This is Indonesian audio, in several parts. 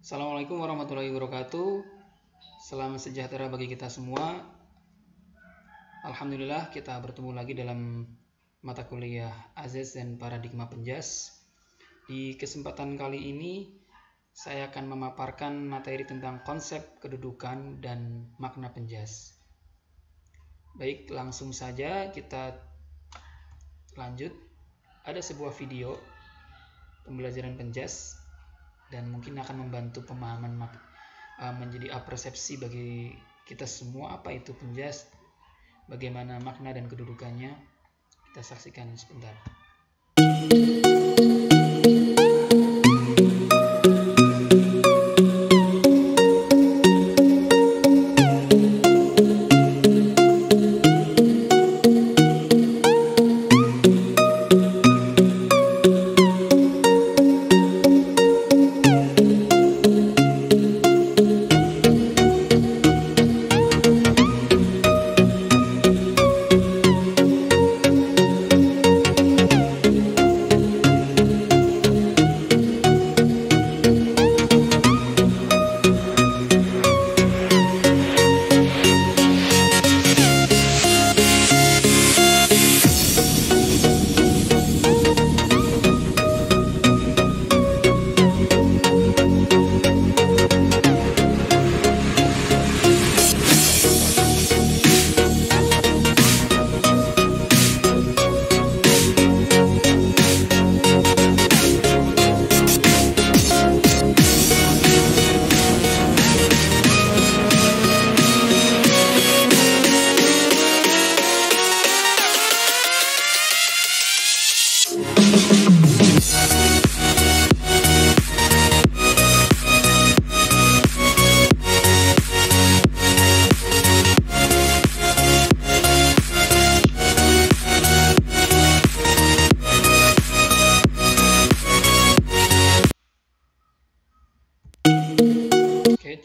Assalamualaikum warahmatullahi wabarakatuh. Salam sejahtera bagi kita semua. Alhamdulillah kita bertemu lagi dalam mata kuliah Azas dan Paradigma Penjas. Di kesempatan kali ini saya akan memaparkan materi tentang konsep kedudukan dan makna penjas. Baik, langsung saja kita lanjut. Ada sebuah video pembelajaran penjas dan mungkin akan membantu pemahaman menjadi persepsi bagi kita semua apa itu penjas, bagaimana makna dan kedudukannya. Kita saksikan sebentar.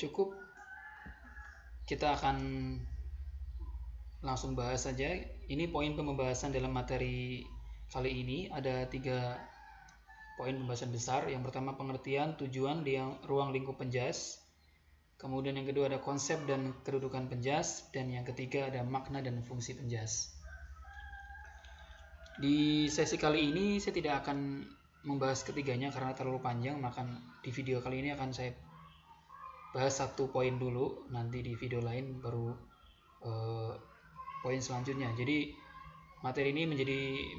Cukup, kita akan langsung bahas saja. Ini poin pembahasan dalam materi kali ini. Ada 3 poin pembahasan besar. Yang pertama pengertian, tujuan di ruang lingkup penjas. Kemudian yang kedua ada konsep dan kedudukan penjas. Dan yang ketiga ada makna dan fungsi penjas. Di sesi kali ini saya tidak akan membahas ketiganya karena terlalu panjang. Maka di video kali ini akan saya bahas 1 poin dulu, nanti di video lain baru poin selanjutnya. Jadi materi ini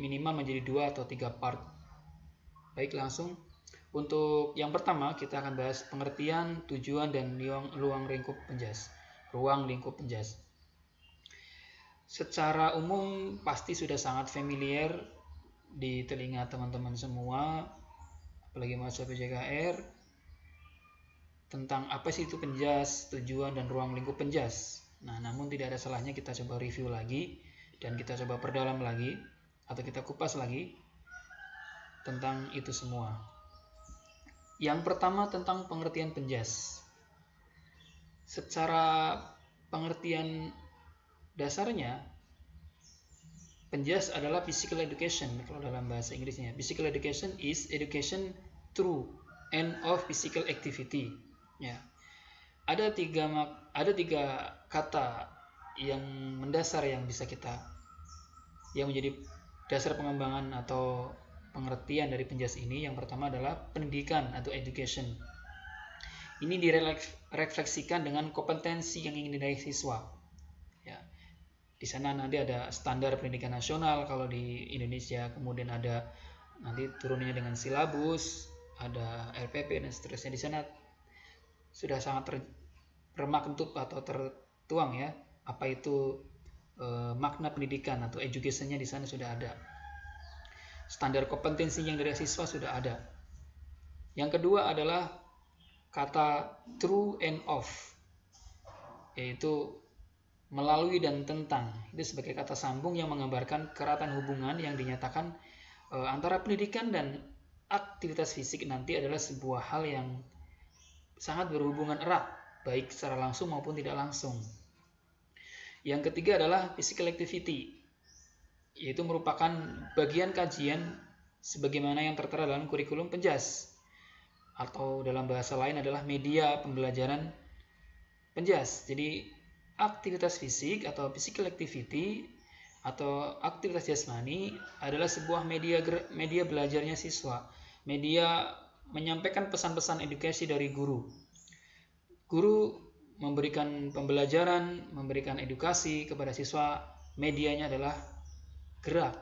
minimal menjadi 2 atau 3 part. Baik, langsung untuk yang pertama kita akan bahas pengertian, tujuan dan ruang lingkup penjas. Secara umum pasti sudah sangat familiar di telinga teman-teman semua, apalagi mahasiswa PJKR, tentang apa sih itu penjas, tujuan dan ruang lingkup penjas. Nah, namun tidak ada salahnya kita coba review lagi dan kita coba perdalam lagi atau kita kupas lagi tentang itu semua. Yang pertama tentang pengertian penjas. Secara pengertian dasarnya, penjas adalah physical education kalau dalam bahasa Inggrisnya. Physical education is education through and of physical activity. Ya, ada tiga kata yang mendasar yang menjadi dasar pengembangan atau pengertian dari penjas ini. Yang pertama adalah pendidikan atau education. Ini direfleksikan dengan kompetensi yang ingin diraih siswa. Ya, di sana nanti ada standar pendidikan nasional kalau di Indonesia, kemudian ada nanti turunnya dengan silabus, ada RPP dan seterusnya. Di sana sudah sangat termaktub atau tertuang ya apa itu makna pendidikan atau education-nya. Di sana sudah ada standar kompetensi yang dari siswa sudah ada. Yang kedua adalah kata through and of, yaitu melalui dan tentang. Itu sebagai kata sambung yang menggambarkan keratan hubungan yang dinyatakan antara pendidikan dan aktivitas fisik nanti adalah sebuah hal yang sangat berhubungan erat, baik secara langsung maupun tidak langsung. Yang ketiga adalah physical activity, yaitu merupakan bagian kajian sebagaimana yang tertera dalam kurikulum penjas. atau dalam bahasa lain adalah media pembelajaran penjas. Jadi aktivitas fisik atau physical activity atau aktivitas jasmani adalah sebuah media belajarnya siswa, media menyampaikan pesan-pesan edukasi dari guru. Guru memberikan pembelajaran, memberikan edukasi kepada siswa, medianya adalah gerak.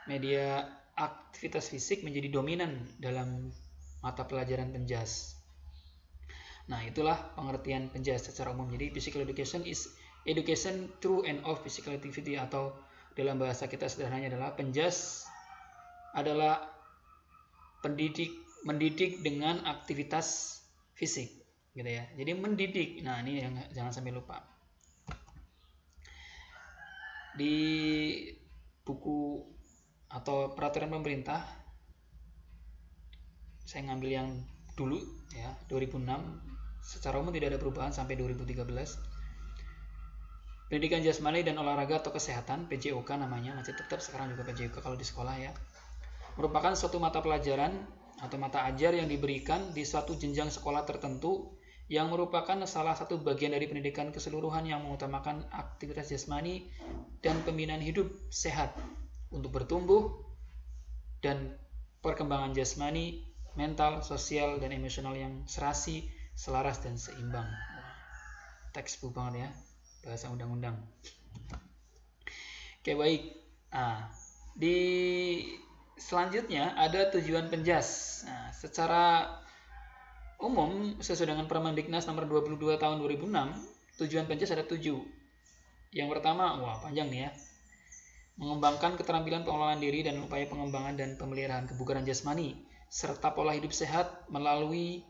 Media aktivitas fisik menjadi dominan dalam mata pelajaran penjas. Nah, itulah pengertian penjas secara umum. Jadi physical education is education through and of physical activity, atau dalam bahasa kita sederhananya adalah penjas adalah mendidik dengan aktivitas fisik, gitu ya. Jadi mendidik. Nah, ini yang jangan sampai lupa. Di buku atau peraturan pemerintah, saya ngambil yang dulu ya, 2006, secara umum tidak ada perubahan sampai 2013. Pendidikan jasmani dan olahraga atau kesehatan, PJOK namanya, masih tetap sekarang juga PJOK kalau di sekolah ya, merupakan suatu mata pelajaran atau mata ajar yang diberikan di suatu jenjang sekolah tertentu yang merupakan salah satu bagian dari pendidikan keseluruhan yang mengutamakan aktivitas jasmani dan pembinaan hidup sehat untuk bertumbuh dan perkembangan jasmani, mental, sosial, dan emosional yang serasi, selaras, dan seimbang. Textbook banget ya, bahasa undang-undang. Oke, baik. Nah, di selanjutnya ada tujuan penjas. Nah, secara umum sesuai dengan Permendiknas nomor 22 tahun 2006, tujuan penjas ada 7. Yang pertama, panjang nih ya. Mengembangkan keterampilan pengelolaan diri dan upaya pengembangan dan pemeliharaan kebugaran jasmani serta pola hidup sehat melalui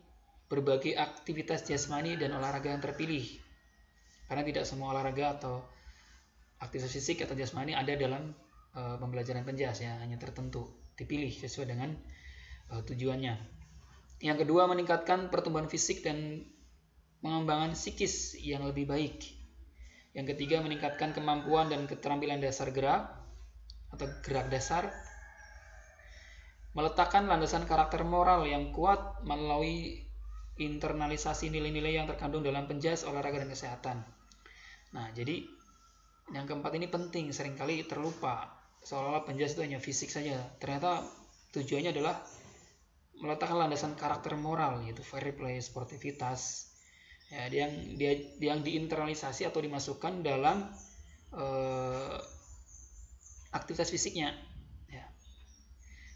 berbagai aktivitas jasmani dan olahraga yang terpilih. Karena tidak semua olahraga atau aktivitas fisik atau jasmani ada dalam pembelajaran penjas ya, hanya tertentu, dipilih sesuai dengan tujuannya. Yang kedua, meningkatkan pertumbuhan fisik dan pengembangan psikis yang lebih baik. Yang ketiga, meningkatkan kemampuan dan keterampilan dasar gerak atau gerak dasar. Meletakkan landasan karakter moral yang kuat melalui internalisasi nilai-nilai yang terkandung dalam penjas, olahraga, dan kesehatan. Nah, jadi yang keempat ini penting, seringkali terlupa. Seolah-olah penjas itu hanya fisik saja. Ternyata tujuannya adalah meletakkan landasan karakter moral, yaitu fair play, sportivitas, ya, yang diinternalisasi atau dimasukkan dalam aktivitas fisiknya. Ya.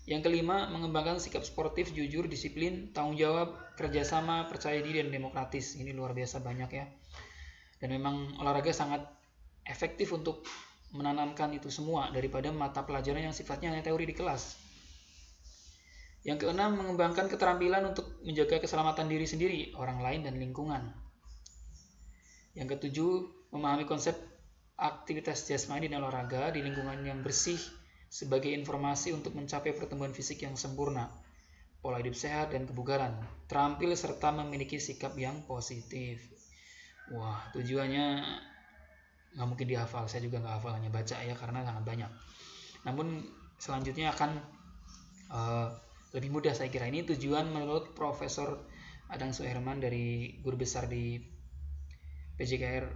Yang kelima, mengembangkan sikap sportif, jujur, disiplin, tanggung jawab, kerjasama, percaya diri, dan demokratis. Ini luar biasa banyak ya. Dan memang olahraga sangat efektif untuk menanamkan itu semua daripada mata pelajaran yang sifatnya hanya teori di kelas. Yang keenam, mengembangkan keterampilan untuk menjaga keselamatan diri sendiri, orang lain, dan lingkungan. Yang ketujuh, memahami konsep aktivitas jasmani dan olahraga di lingkungan yang bersih sebagai informasi untuk mencapai pertumbuhan fisik yang sempurna, pola hidup sehat, dan kebugaran, terampil serta memiliki sikap yang positif. Wah, tujuannya nggak mungkin dihafal, saya juga nggak hafal, hanya baca ya karena sangat banyak. Namun selanjutnya akan lebih mudah saya kira. Ini tujuan menurut Profesor Adang Suherman dari guru besar di PJKR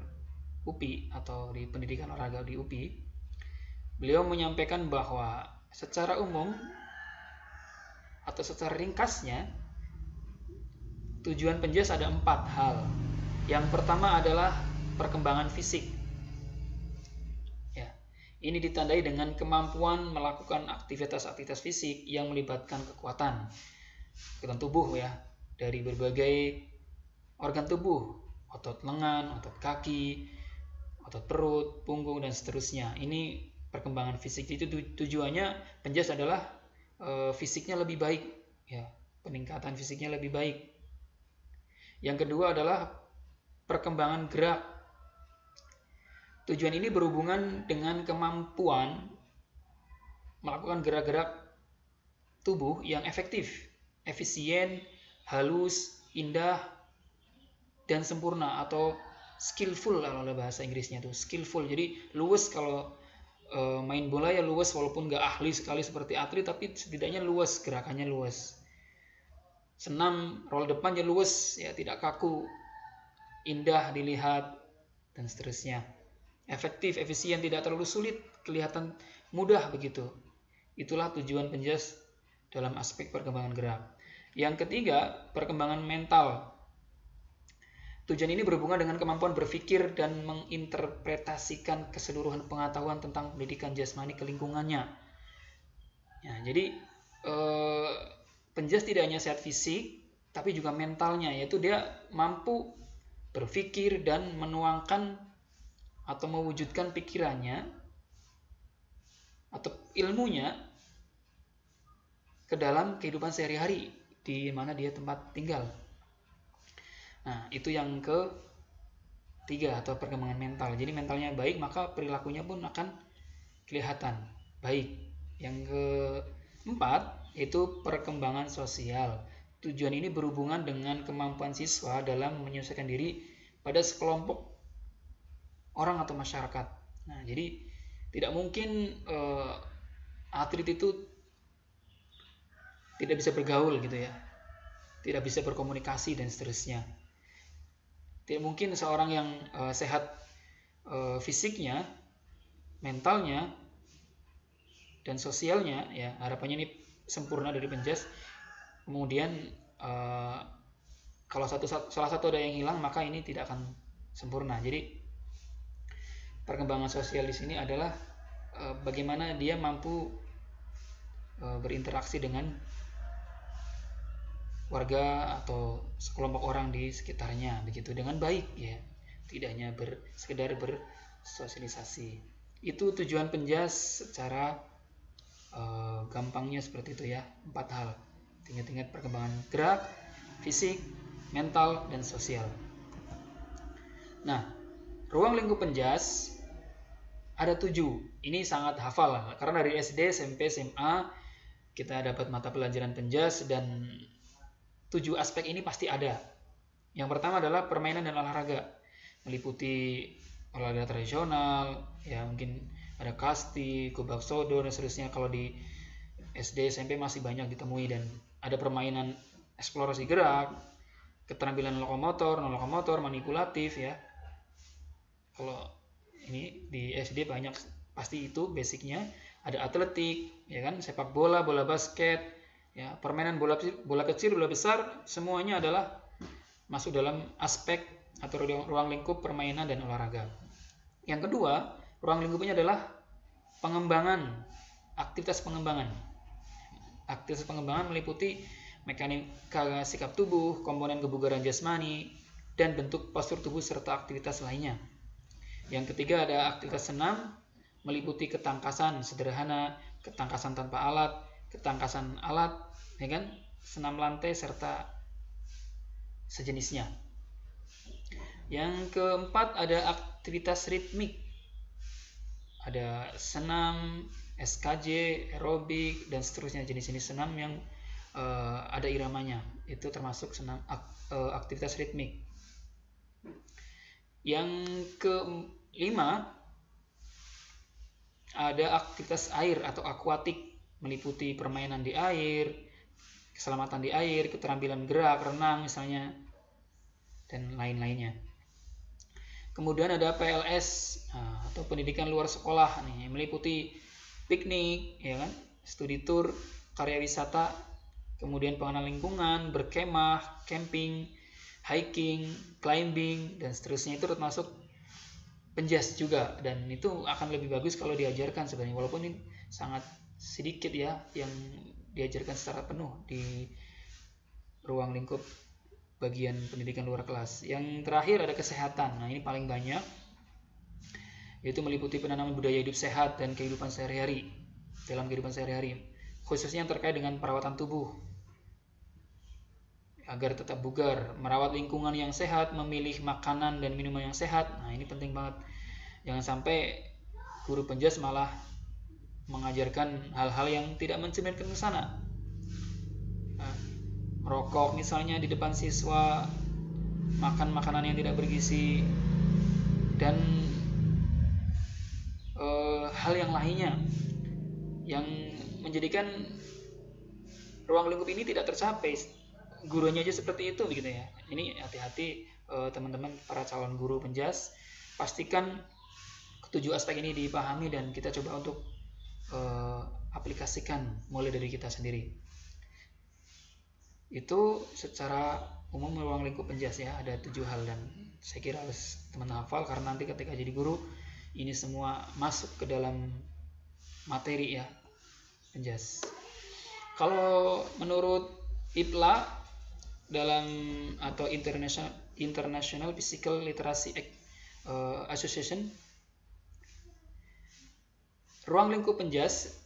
UPI atau di pendidikan olahraga di UPI. Beliau menyampaikan bahwa secara umum atau secara ringkasnya tujuan penjas ada 4 hal. Yang pertama adalah perkembangan fisik. Ini ditandai dengan kemampuan melakukan aktivitas-aktivitas fisik yang melibatkan kekuatan tubuh ya, dari berbagai organ tubuh, otot lengan, otot kaki, otot perut, punggung, dan seterusnya. Ini perkembangan fisik. Itu tujuannya penjas adalah fisiknya lebih baik ya, peningkatan fisiknya lebih baik. Yang kedua adalah perkembangan gerak. Tujuan ini berhubungan dengan kemampuan melakukan gerak-gerak tubuh yang efektif, efisien, halus, indah, dan sempurna, atau skillful kalau bahasa Inggrisnya tuh, skillful. Jadi luwes, kalau main bola ya luwes, walaupun nggak ahli sekali seperti atlet, tapi setidaknya luwes, gerakannya luwes. senam, roll depannya luwes, ya tidak kaku, indah dilihat, dan seterusnya. Efektif, efisien, tidak terlalu sulit, kelihatan mudah begitu. Itulah tujuan penjas dalam aspek perkembangan gerak. Yang ketiga, perkembangan mental. Tujuan ini berhubungan dengan kemampuan berpikir dan menginterpretasikan keseluruhan pengetahuan tentang pendidikan jasmani ke lingkungannya. Ya, jadi penjas tidak hanya sehat fisik, tapi juga mentalnya, yaitu dia mampu berpikir dan menuangkan atau mewujudkan pikirannya atau ilmunya ke dalam kehidupan sehari-hari di mana dia tempat tinggal. Nah, itu yang ketiga atau perkembangan mental. Jadi mentalnya baik, maka perilakunya pun akan kelihatan baik. Yang keempat, yaitu perkembangan sosial. Tujuan ini berhubungan dengan kemampuan siswa dalam menyesuaikan diri pada sekelompok orang atau masyarakat. Nah, jadi tidak mungkin atlet itu tidak bisa bergaul gitu ya, tidak bisa berkomunikasi dan seterusnya. Tidak mungkin seorang yang sehat fisiknya, mentalnya, dan sosialnya, ya harapannya ini sempurna dari penjas. Kemudian kalau salah satu ada yang hilang, maka ini tidak akan sempurna. Jadi perkembangan sosial di sini adalah bagaimana dia mampu berinteraksi dengan warga atau sekelompok orang di sekitarnya begitu dengan baik, ya, tidak hanya sekedar bersosialisasi. Itu tujuan penjas secara gampangnya seperti itu ya, 4 hal. Tingkat-tingkat perkembangan gerak, fisik, mental, dan sosial. Nah, ruang lingkup penjas ada 7. Ini sangat hafal lah, karena dari SD, SMP, SMA kita dapat mata pelajaran penjas dan 7 aspek ini pasti ada. Yang pertama adalah permainan dan olahraga, meliputi olahraga tradisional, ya mungkin ada kasti, gobak sodo dan seterusnya. Kalau di SD, SMP masih banyak ditemui, dan ada permainan eksplorasi gerak, keterampilan lokomotor, non lokomotor, manipulatif ya. Kalau ini di SD banyak pasti itu basicnya. Ada atletik, ya kan, sepak bola, bola basket, ya permainan bola kecil, bola besar, semuanya adalah masuk dalam aspek atau ruang lingkup permainan dan olahraga. Yang kedua, ruang lingkupnya adalah pengembangan, aktivitas pengembangan. Aktivitas pengembangan meliputi mekanika sikap tubuh, komponen kebugaran jasmani, dan bentuk postur tubuh serta aktivitas lainnya. Yang ketiga ada aktivitas senam, meliputi ketangkasan sederhana, ketangkasan tanpa alat, ketangkasan alat, ya kan, senam lantai serta sejenisnya. Yang keempat ada aktivitas ritmik. Ada senam, SKJ, aerobik, dan seterusnya, jenis-jenis senam yang ada iramanya. Itu termasuk senam aktivitas ritmik. Yang kelima ada aktivitas air atau akuatik, meliputi permainan di air, keselamatan di air, keterampilan gerak, renang misalnya, dan lain-lainnya. Kemudian ada PLS atau pendidikan luar sekolah nih, meliputi piknik, ya kan, studi tour, karya wisata, kemudian pengenalan lingkungan, berkemah, camping, hiking, climbing, dan seterusnya. Itu termasuk penjas juga, dan itu akan lebih bagus kalau diajarkan sebenarnya, walaupun ini sangat sedikit ya yang diajarkan secara penuh di ruang lingkup bagian pendidikan luar kelas. Yang terakhir ada kesehatan. Nah, ini paling banyak, yaitu meliputi penanaman budaya hidup sehat dan kehidupan sehari-hari, dalam kehidupan sehari-hari, khususnya yang terkait dengan perawatan tubuh agar tetap bugar, merawat lingkungan yang sehat, memilih makanan dan minuman yang sehat. Nah, ini penting banget. Jangan sampai guru penjas malah mengajarkan hal-hal yang tidak mencerminkan ke sana. Merokok misalnya di depan siswa, makan makanan yang tidak bergizi, dan hal yang lainnya yang menjadikan ruang lingkup ini tidak tercapai gurunya aja seperti itu begitu ya. Ini hati-hati teman-teman para calon guru penjas, pastikan ketujuh aspek ini dipahami dan kita coba untuk aplikasikan mulai dari kita sendiri. Itu secara umum ruang lingkup penjas ya, ada 7 hal dan saya kira harus teman hafal karena nanti ketika jadi guru ini semua masuk ke dalam materi ya penjas. Kalau menurut IPLA dalam atau International Physical Literacy Association, ruang lingkup penjas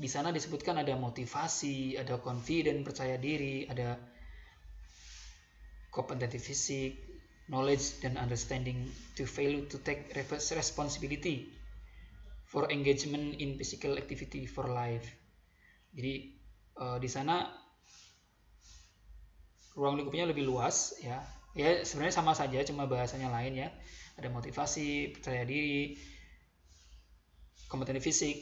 di sana disebutkan ada motivasi, ada confident, percaya diri, ada competency fisik, knowledge dan understanding to fail to take responsibility for engagement in physical activity for life. Jadi di sana ruang lingkupnya lebih luas ya. Ya sebenarnya sama saja, cuma bahasanya lain ya. Ada motivasi, percaya diri, kompetensi fisik,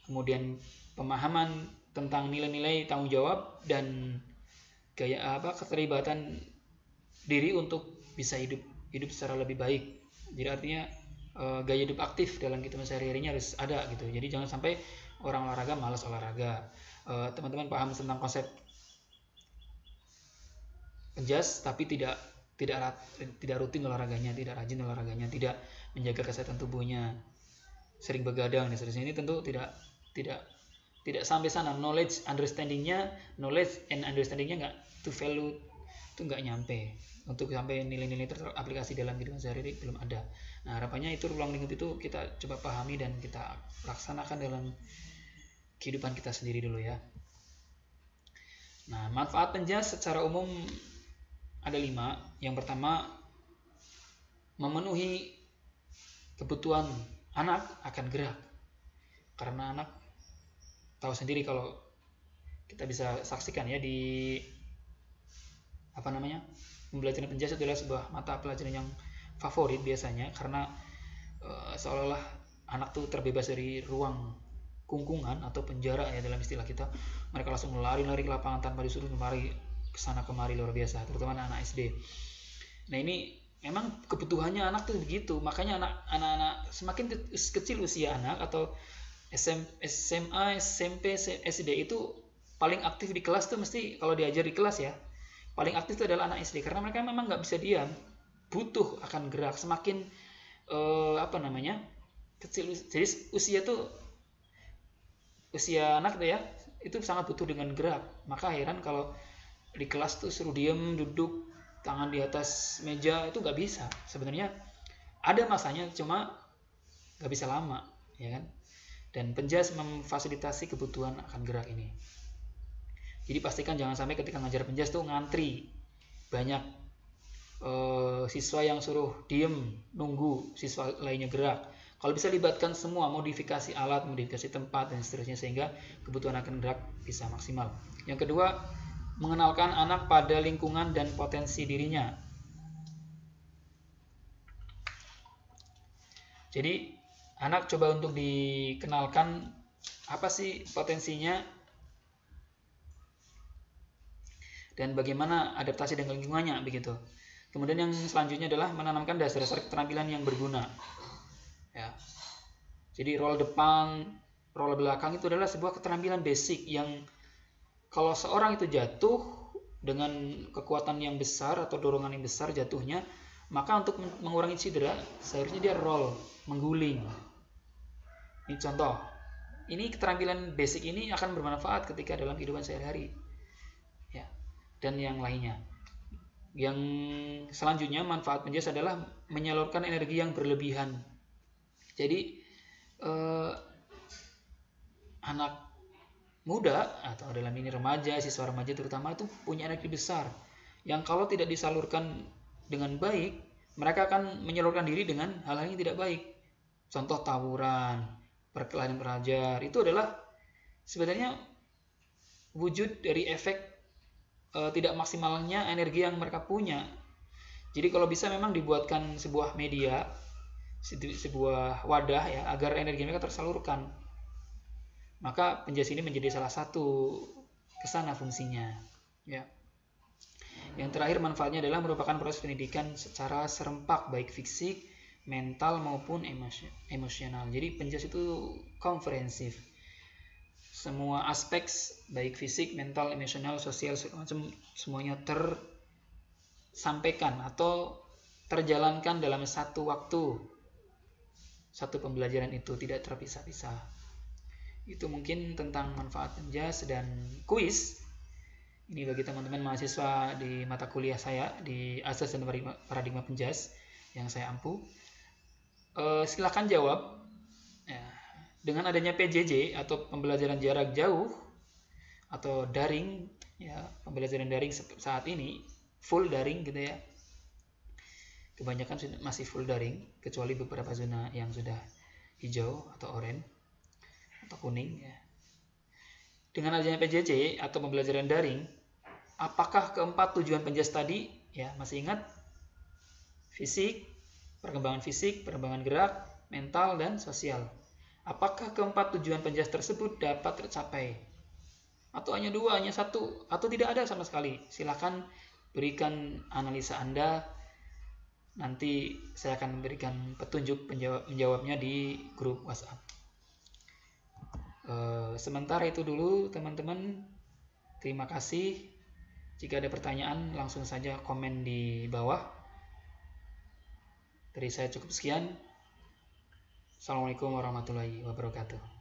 kemudian pemahaman tentang nilai-nilai tanggung jawab dan keterlibatan diri untuk bisa hidup secara lebih baik. Jadi artinya gaya hidup aktif dalam kehidupan sehari-harinya harus ada gitu. Jadi jangan sampai orang olahraga malas olahraga. Teman-teman paham tentang konsep penjas tapi tidak rutin olahraganya, tidak rajin olahraganya, tidak menjaga kesehatan tubuhnya, sering begadang dan seterusnya. Ini tentu tidak sampai sana. Knowledge and understandingnya nggak to value itu nggak nyampe untuk sampai nilai-nilai teraplikasi dalam kehidupan sehari-hari belum ada. Nah harapannya itu ruang lingkup itu kita coba pahami dan kita laksanakan dalam kehidupan kita sendiri dulu ya. Nah manfaat penjas secara umum ada 5. Yang pertama, memenuhi kebutuhan anak akan gerak. Karena anak tahu sendiri kalau kita bisa saksikan ya di pembelajaran penjas adalah sebuah mata pelajaran yang favorit biasanya karena seolah-olah anak tuh terbebas dari ruang kungkungan atau penjara ya dalam istilah kita. Mereka langsung lari-lari ke lapangan tanpa disuruh lari kesana kemari, luar biasa, terutama anak-anak SD. Nah ini memang kebutuhannya anak tuh begitu, makanya anak-anak semakin kecil usia anak atau SMA, SMP, SD itu paling aktif di kelas tuh mesti kalau diajar di kelas ya, paling aktif itu adalah anak SD karena mereka memang nggak bisa diam, butuh akan gerak. Semakin kecil, jadi usia anak tuh ya itu sangat butuh dengan gerak. Maka heran kalau di kelas tuh suruh diem, duduk, tangan di atas meja itu nggak bisa. Sebenarnya ada masanya, cuma nggak bisa lama, ya kan? Dan penjas memfasilitasi kebutuhan akan gerak ini. Jadi pastikan jangan sampai ketika ngajar penjas tuh ngantri banyak siswa yang suruh diem nunggu siswa lainnya gerak. Kalau bisa libatkan semua, modifikasi alat, modifikasi tempat dan seterusnya sehingga kebutuhan akan gerak bisa maksimal. Yang kedua, mengenalkan anak pada lingkungan dan potensi dirinya. Jadi anak coba untuk dikenalkan apa sih potensinya dan bagaimana adaptasi dengan lingkungannya begitu. Kemudian yang selanjutnya adalah menanamkan dasar-dasar keterampilan yang berguna. Ya. Jadi role depan, role belakang itu adalah sebuah keterampilan basic yang kalau seorang itu jatuh dengan kekuatan yang besar atau dorongan yang besar jatuhnya, maka untuk mengurangi cedera seharusnya dia roll, mengguling. Ini contoh. Ini keterampilan basic ini akan bermanfaat ketika dalam kehidupan sehari-hari. Ya. Dan yang lainnya. Yang selanjutnya manfaat penjas adalah menyalurkan energi yang berlebihan. Jadi anak muda atau dalam ini remaja, siswa remaja terutama itu punya energi besar yang kalau tidak disalurkan dengan baik, mereka akan menyalurkan diri dengan hal-hal yang tidak baik. Contoh tawuran, perkelahian pelajar, itu adalah sebenarnya wujud dari efek tidak maksimalnya energi yang mereka punya. Jadi kalau bisa memang dibuatkan sebuah media, sebuah wadah ya agar energi mereka tersalurkan. Maka penjas ini menjadi salah satu kesana fungsinya. Ya. Yang terakhir, manfaatnya adalah merupakan proses pendidikan secara serempak, baik fisik, mental maupun emosional. Jadi penjas itu komprehensif. Semua aspek baik fisik, mental, emosional, sosial, segala macam semuanya tersampaikan atau terjalankan dalam satu waktu. Satu pembelajaran itu tidak terpisah-pisah. Itu mungkin tentang manfaat penjas. Dan kuis ini bagi teman-teman mahasiswa di mata kuliah saya di Asas dan Paradigma Penjas yang saya ampu. Silakan jawab. Ya, dengan adanya PJJ atau pembelajaran jarak jauh atau daring, ya, pembelajaran daring saat ini full daring gitu ya. Kebanyakan masih full daring, kecuali beberapa zona yang sudah hijau atau oranye atau kuning ya. Dengan adanya PJJ atau pembelajaran daring, apakah keempat tujuan penjas tadi, ya masih ingat? Fisik, perkembangan gerak, mental, dan sosial. Apakah keempat tujuan penjas tersebut dapat tercapai? Atau hanya dua, hanya satu, atau tidak ada sama sekali? Silakan berikan analisa Anda. Nanti saya akan memberikan petunjuk menjawabnya di grup WhatsApp. Sementara itu dulu teman-teman. Terima kasih. Jika ada pertanyaan langsung saja komen di bawah. Dari saya cukup sekian. Assalamualaikum warahmatullahi wabarakatuh.